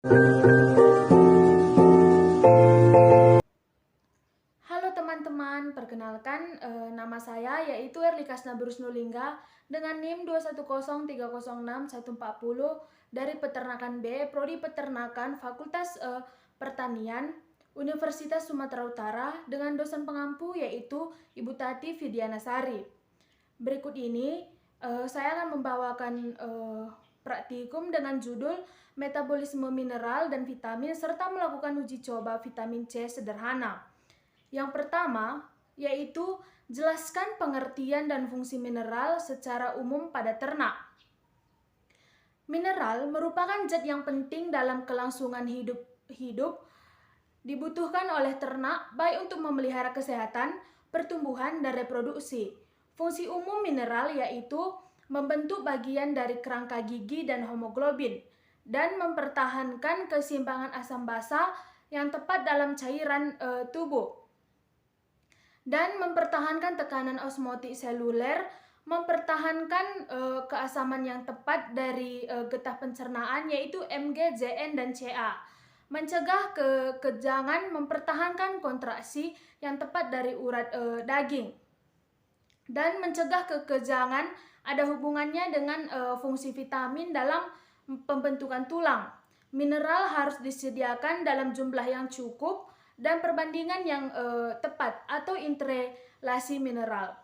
Halo teman-teman, perkenalkan nama saya yaitu Erlika Snabrus Nulingga dengan NIM 210306140 dari Peternakan B, Prodi Peternakan, Fakultas Pertanian, Universitas Sumatera Utara dengan dosen pengampu yaitu Ibu Tati Fidianasari. Berikut ini saya akan membawakan praktikum dengan judul Metabolisme Mineral dan Vitamin serta melakukan uji coba vitamin C sederhana. Yang pertama, yaitu jelaskan pengertian dan fungsi mineral secara umum pada ternak. Mineral merupakan zat yang penting dalam kelangsungan hidup dibutuhkan oleh ternak baik untuk memelihara kesehatan, pertumbuhan, dan reproduksi. Fungsi umum mineral yaitu membentuk bagian dari kerangka gigi dan hemoglobin dan mempertahankan keseimbangan asam basa yang tepat dalam cairan tubuh dan mempertahankan tekanan osmotik seluler, mempertahankan keasaman yang tepat dari getah pencernaan yaitu Mg, Zn, dan Ca, mencegah kekejangan, mempertahankan kontraksi yang tepat dari urat daging, dan mencegah kekejangan ada hubungannya dengan fungsi vitamin dalam pembentukan tulang. Mineral harus disediakan dalam jumlah yang cukup dan perbandingan yang tepat atau interelasi mineral.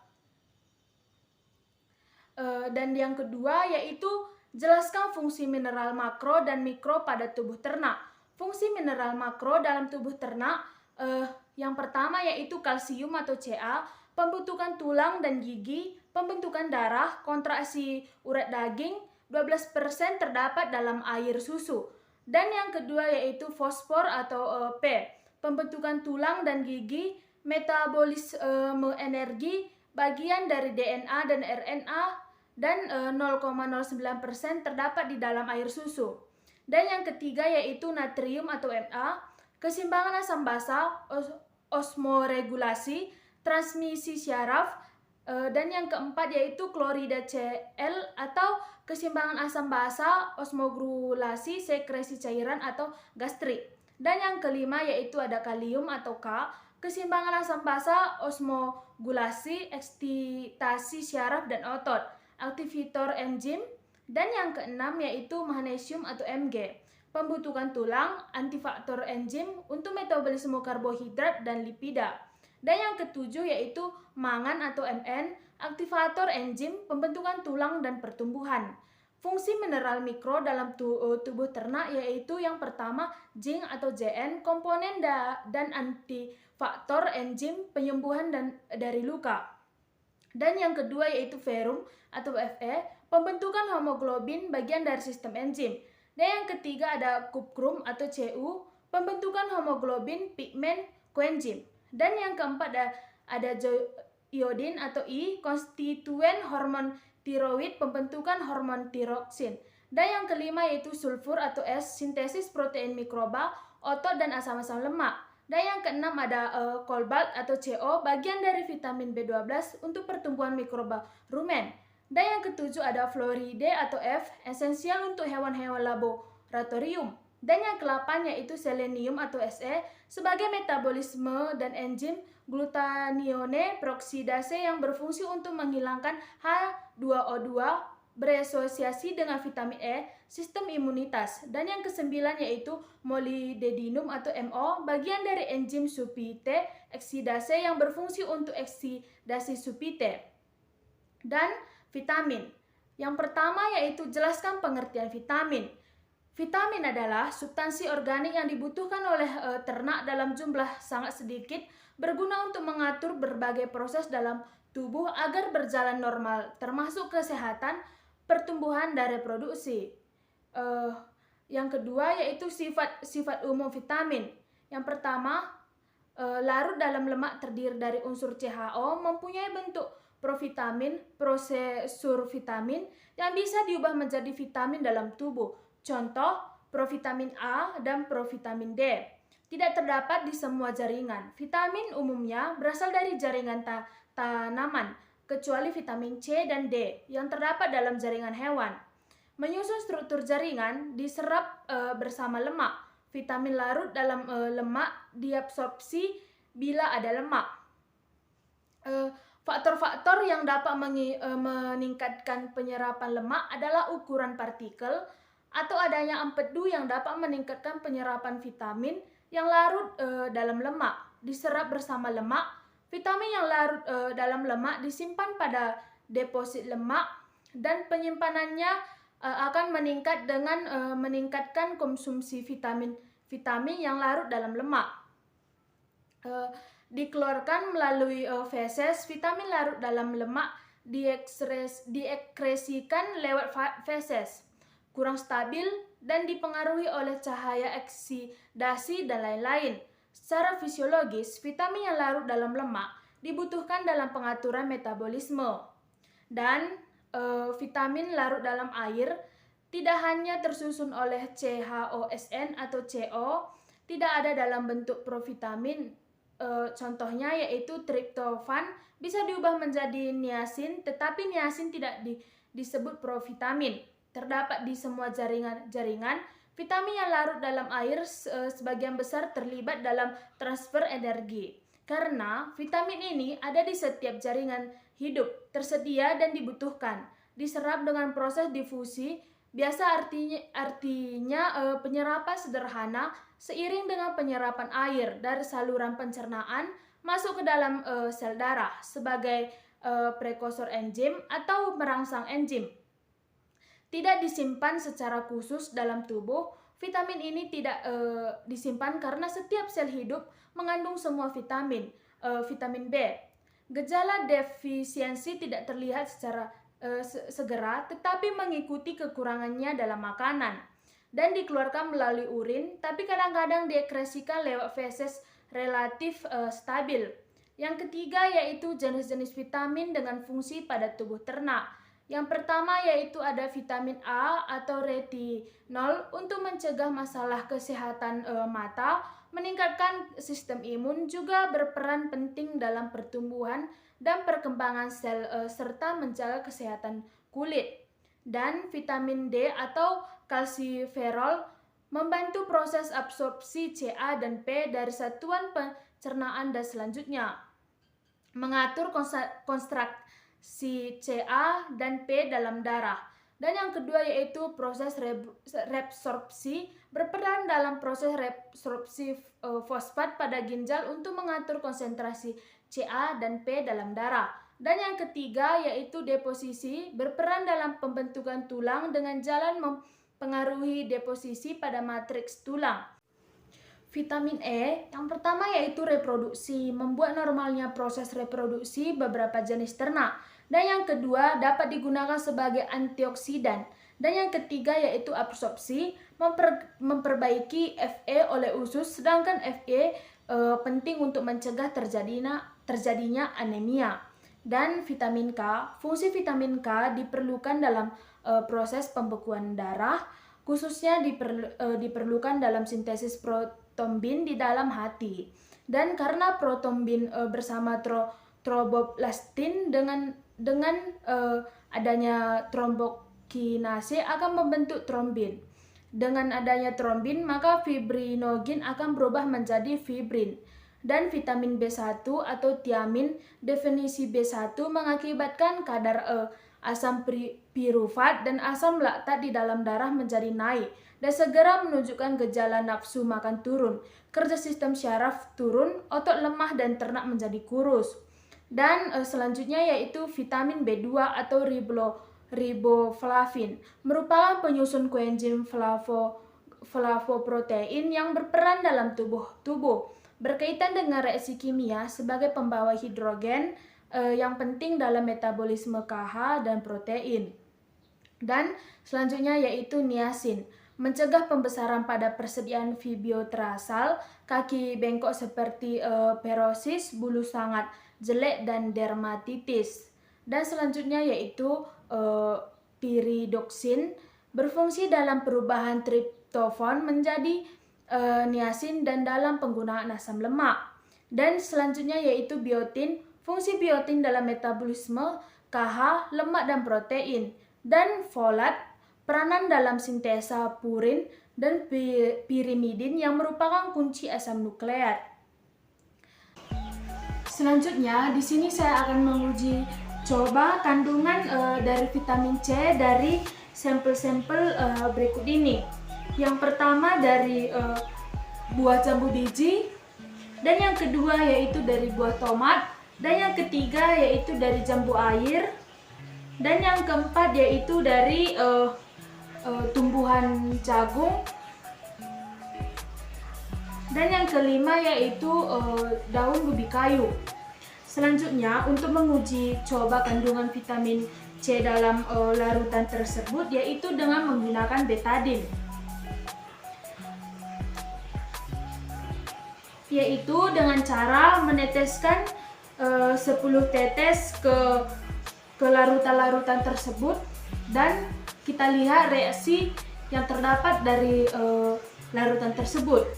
Dan yang kedua yaitu jelaskan fungsi mineral makro dan mikro pada tubuh ternak. Fungsi mineral makro dalam tubuh ternak yang pertama yaitu kalsium atau Ca, pembentukan tulang dan gigi, pembentukan darah, kontraksi urat daging, 12% terdapat dalam air susu. Dan yang kedua yaitu fosfor atau P, pembentukan tulang dan gigi, metabolisme energi, bagian dari DNA dan RNA, dan 0,09% terdapat di dalam air susu. Dan yang ketiga yaitu natrium atau Na, keseimbangan asam basa, osmoregulasi, transmisi syaraf, dan yang keempat yaitu klorida Cl atau keseimbangan asam basa, osmogulasi, sekresi cairan atau gastrik. Dan yang kelima yaitu ada kalium atau K, keseimbangan asam basa, osmogulasi, eksitasi syaraf dan otot, aktivator enzim. Dan yang keenam yaitu magnesium atau Mg, pembentukan tulang, antifaktor enzim untuk metabolisme karbohidrat dan lipida. Dan yang ketujuh yaitu mangan atau Mn, aktivator enzim, pembentukan tulang dan pertumbuhan. Fungsi mineral mikro dalam tubuh ternak yaitu yang pertama zinc atau Zn, komponen dan antifaktor enzim penyembuhan dari luka. Dan yang kedua yaitu ferrum atau Fe, pembentukan hemoglobin bagian dari sistem enzim. Dan yang ketiga ada cuprum atau Cu, pembentukan hemoglobin pigmen koenzim. Dan yang keempat ada iodin atau I, konstituen hormon tiroid, pembentukan hormon tiroksin. Dan yang kelima yaitu sulfur atau S, sintesis protein mikroba, otot dan asam-asam lemak. Dan yang keenam ada kobalt atau CO, bagian dari vitamin B12 untuk pertumbuhan mikroba rumen. Dan yang ketujuh ada fluoride atau F, esensial untuk hewan-hewan laboratorium. Dan yang ke-8 yaitu selenium atau Se, sebagai metabolisme dan enzim glutatione peroksidase yang berfungsi untuk menghilangkan H2O2 berasosiasi dengan vitamin E, sistem imunitas. Dan yang ke-9 yaitu molybdenum atau Mo, bagian dari enzim supite eksidase yang berfungsi untuk eksidasi supite. Dan vitamin. Yang pertama yaitu jelaskan pengertian vitamin. Vitamin adalah substansi organik yang dibutuhkan oleh ternak dalam jumlah sangat sedikit, berguna untuk mengatur berbagai proses dalam tubuh agar berjalan normal, termasuk kesehatan, pertumbuhan, dan reproduksi. Yang kedua yaitu sifat umum vitamin. Yang pertama, larut dalam lemak terdiri dari unsur CHO, mempunyai bentuk provitamin, prosesur vitamin yang bisa diubah menjadi vitamin dalam tubuh. Contoh, provitamin A dan provitamin D. Tidak terdapat di semua jaringan. Vitamin umumnya berasal dari jaringan tanaman, kecuali vitamin C dan D yang terdapat dalam jaringan hewan. Menyusun struktur jaringan diserap bersama lemak. Vitamin larut dalam lemak diabsorpsi bila ada lemak. Faktor-faktor yang dapat meningkatkan penyerapan lemak adalah ukuran partikel atau adanya empedu yang dapat meningkatkan penyerapan vitamin yang larut dalam lemak. Diserap bersama lemak, vitamin yang larut dalam lemak disimpan pada deposit lemak dan penyimpanannya akan meningkat dengan meningkatkan konsumsi vitamin yang larut dalam lemak. Dikeluarkan melalui feses, vitamin larut dalam lemak diekskresikan lewat feses, kurang stabil dan dipengaruhi oleh cahaya oksidasi dan lain-lain. Secara fisiologis, vitamin yang larut dalam lemak dibutuhkan dalam pengaturan metabolisme. Dan vitamin larut dalam air tidak hanya tersusun oleh CHOSN atau CO, tidak ada dalam bentuk provitamin. Contohnya yaitu triptofan bisa diubah menjadi niacin, tetapi niacin tidak disebut provitamin. Terdapat di semua jaringan. Vitamin yang larut dalam air sebagian besar terlibat dalam transfer energi. Karena vitamin ini ada di setiap jaringan hidup, tersedia dan dibutuhkan. Diserap dengan proses difusi, biasa artinya penyerapan sederhana seiring dengan penyerapan air dari saluran pencernaan masuk ke dalam sel darah sebagai prekursor enzim atau merangsang enzim. Tidak disimpan secara khusus dalam tubuh, vitamin ini tidak disimpan karena setiap sel hidup mengandung semua vitamin B. Gejala defisiensi tidak terlihat secara segera, tetapi mengikuti kekurangannya dalam makanan dan dikeluarkan melalui urin, tapi kadang-kadang diekskresikan lewat feses relatif stabil. Yang ketiga yaitu jenis-jenis vitamin dengan fungsi pada tubuh ternak. Yang pertama yaitu ada vitamin A atau retinol untuk mencegah masalah kesehatan mata, meningkatkan sistem imun, juga berperan penting dalam pertumbuhan dan perkembangan sel serta menjaga kesehatan kulit. Dan vitamin D atau kalsiferol membantu proses absorpsi Ca dan P dari satuan pencernaan dan selanjutnya mengatur konstruksi Ca dan P dalam darah. Dan yang kedua yaitu proses reabsorpsi, berperan dalam proses reabsorpsi fosfat pada ginjal untuk mengatur konsentrasi Ca dan P dalam darah. Dan yang ketiga yaitu deposisi, berperan dalam pembentukan tulang dengan jalan mempengaruhi deposisi pada matriks tulang. Vitamin E, yang pertama yaitu reproduksi, membuat normalnya proses reproduksi beberapa jenis ternak. Dan yang kedua dapat digunakan sebagai antioksidan. Dan yang ketiga yaitu absorpsi, memperbaiki Fe oleh usus, sedangkan Fe penting untuk mencegah terjadinya anemia. Dan vitamin K, fungsi vitamin K diperlukan dalam proses pembekuan darah, khususnya diperlukan dalam sintesis protombin di dalam hati. Dan karena protombin bersama tromboplastin dengan adanya trombokinase akan membentuk trombin. Dengan adanya trombin, maka fibrinogen akan berubah menjadi fibrin. Dan vitamin B1 atau tiamin, definisi B1 mengakibatkan kadar asam pirufat dan asam laktat di dalam darah menjadi naik dan segera menunjukkan gejala nafsu makan turun, kerja sistem syaraf turun, otot lemah dan ternak menjadi kurus. Dan selanjutnya yaitu vitamin B2 atau riboflavin, merupakan penyusun koenzim flavoprotein yang berperan dalam tubuh, berkaitan dengan reaksi kimia sebagai pembawa hidrogen yang penting dalam metabolisme KH dan protein. Dan selanjutnya yaitu niacin, mencegah pembesaran pada persediaan fibiotrasal, kaki bengkok seperti perosis, bulu sangat jelek dan dermatitis. Dan selanjutnya yaitu piridoksin, berfungsi dalam perubahan triptofan menjadi niacin dan dalam penggunaan asam lemak. Dan selanjutnya yaitu biotin, fungsi biotin dalam metabolisme KH, lemak dan protein. Dan folat, peranan dalam sintesa purin dan pirimidin yang merupakan kunci asam nukleat. Selanjutnya, di sini saya akan menguji coba kandungan dari vitamin C dari sampel-sampel berikut ini. Yang pertama dari buah jambu biji, dan yang kedua yaitu dari buah tomat, dan yang ketiga yaitu dari jambu air, dan yang keempat yaitu dari tumbuhan jagung, dan yang kelima yaitu daun ubi kayu. Selanjutnya, untuk menguji coba kandungan vitamin C dalam larutan tersebut yaitu dengan menggunakan betadin, yaitu dengan cara meneteskan 10 tetes ke larutan-larutan tersebut, dan kita lihat reaksi yang terdapat dari larutan tersebut.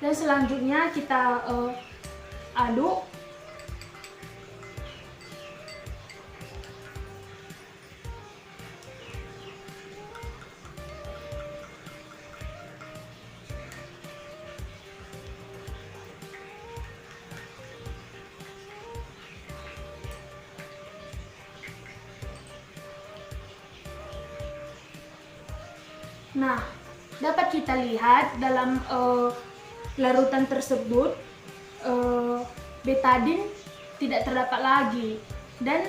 Dan selanjutnya kita aduk. Nah, dapat kita lihat dalam larutan tersebut betadin tidak terdapat lagi, dan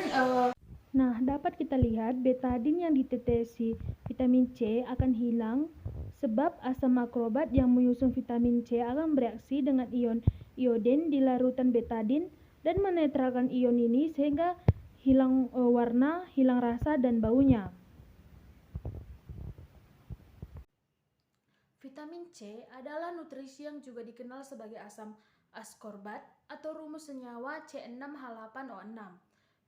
dapat kita lihat betadin yang ditetesi vitamin C akan hilang sebab asam akrobat yang menyusun vitamin C akan bereaksi dengan ion iodin di larutan betadin dan menetralkan ion ini sehingga hilang warna, hilang rasa dan baunya. Vitamin C adalah nutrisi yang juga dikenal sebagai asam askorbat atau rumus senyawa C6H8O6.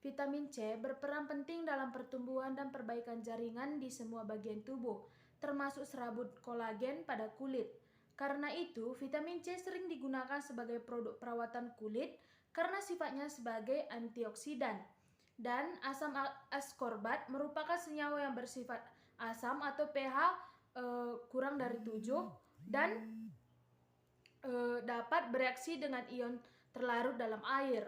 Vitamin C berperan penting dalam pertumbuhan dan perbaikan jaringan di semua bagian tubuh, termasuk serabut kolagen pada kulit. Karena itu, vitamin C sering digunakan sebagai produk perawatan kulit karena sifatnya sebagai antioksidan. Dan asam askorbat merupakan senyawa yang bersifat asam atau pH kurang dari 7 dan dapat bereaksi dengan ion terlarut dalam air.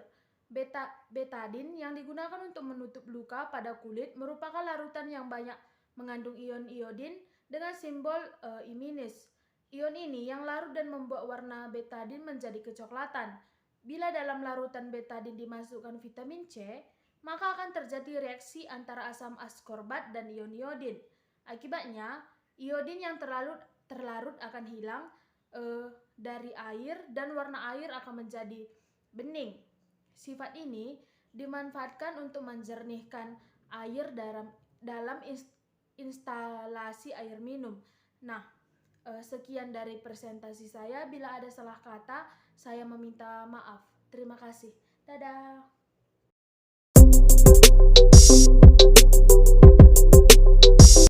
Betadin yang digunakan untuk menutup luka pada kulit merupakan larutan yang banyak mengandung ion iodin dengan simbol iminis. Ion ini yang larut dan membuat warna betadin menjadi kecoklatan. Bila dalam larutan betadin dimasukkan vitamin C, maka akan terjadi reaksi antara asam askorbat dan ion iodin. Akibatnya, iodin yang terlarut akan hilang dari air dan warna air akan menjadi bening. Sifat ini dimanfaatkan untuk menjernihkan air dalam instalasi air minum. Nah, sekian dari presentasi saya. Bila ada salah kata, saya meminta maaf. Terima kasih. Dadah.